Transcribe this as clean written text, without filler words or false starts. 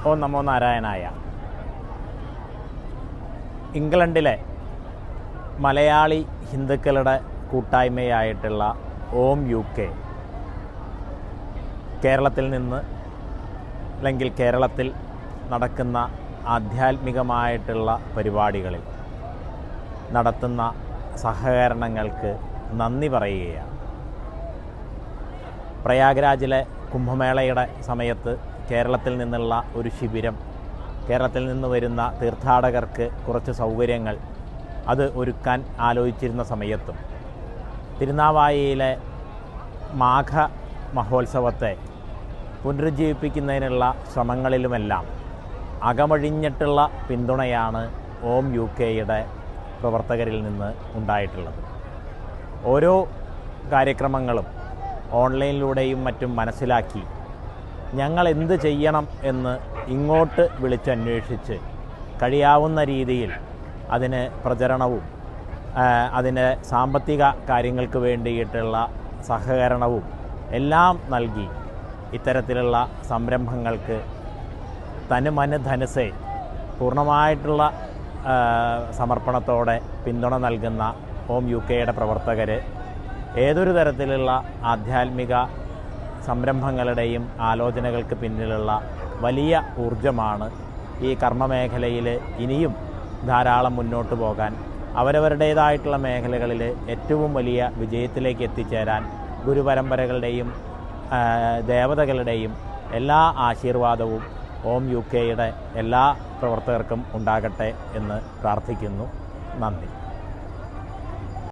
ഓം നമോ നാരായണായ. ഇംഗ്ലണ്ടിലെ മലയാളി ഹിന്ദുക്കളുടെ കൂട്ടായ്മയായിട്ടുള്ള ഓം UK കേരളത്തിൽ നിന്ന് അല്ലെങ്കിൽ കേരളത്തിൽ നടക്കുന്ന ആധ്യാത്മികമായിട്ടുള്ള പരിപാടികളിൽ നടത്തുന്ന സഹകരണങ്ങൾക്ക് നന്ദി പറയുകയാണ്. പ്രയാഗ്രാജിലെ കുംഭമേളയുടെ സമയത്ത് കേരളത്തിൽ നിന്നുള്ള ഒരു ശിബിരം, കേരളത്തിൽ നിന്ന് വരുന്ന തീർത്ഥാടകർക്ക് കുറച്ച് സൗകര്യങ്ങൾ അത് ഒരുക്കാൻ ആലോചിച്ചിരുന്ന സമയത്തും തിരുനാവായയിലെ മാഘ മഹോത്സവത്തെ പുനരുജ്ജീവിപ്പിക്കുന്നതിനുള്ള ശ്രമങ്ങളിലുമെല്ലാം അകമഴിഞ്ഞിട്ടുള്ള പിന്തുണയാണ് ഓം UKയുടെ പ്രവർത്തകരിൽ നിന്ന് ഉണ്ടായിട്ടുള്ളത്. ഓരോ കാര്യക്രമങ്ങളും ഓൺലൈനിലൂടെയും മറ്റും മനസ്സിലാക്കി ഞങ്ങൾ എന്ത് ചെയ്യണം എന്ന് ഇങ്ങോട്ട് വിളിച്ചന്വേഷിച്ച് കഴിയാവുന്ന രീതിയിൽ അതിന് പ്രചരണവും അതിന് സാമ്പത്തിക കാര്യങ്ങൾക്ക് വേണ്ടിയിട്ടുള്ള സഹകരണവും എല്ലാം നൽകി ഇത്തരത്തിലുള്ള സംരംഭങ്ങൾക്ക് തനുമനുധനുസേ പൂർണ്ണമായിട്ടുള്ള സമർപ്പണത്തോടെ പിന്തുണ നൽകുന്ന ഓം UKയുടെ പ്രവർത്തകർ ഏതൊരു തരത്തിലുള്ള ആധ്യാത്മിക സംരംഭങ്ങളുടെയും ആലോചനകൾക്ക് പിന്നിലുള്ള വലിയ ഊർജമാണ്. ഈ കർമ്മമേഖലയിൽ ഇനിയും ധാരാളം മുന്നോട്ട് പോകാൻ, അവരവരുടേതായിട്ടുള്ള മേഖലകളിൽ ഏറ്റവും വലിയ വിജയത്തിലേക്ക് എത്തിച്ചേരാൻ ഗുരുപരമ്പരകളുടെയും ദേവതകളുടെയും എല്ലാ ആശീർവാദവും ഓം UKയുടെ എല്ലാ പ്രവർത്തകർക്കും ഉണ്ടാകട്ടെ എന്ന് പ്രാർത്ഥിക്കുന്നു. നന്ദി.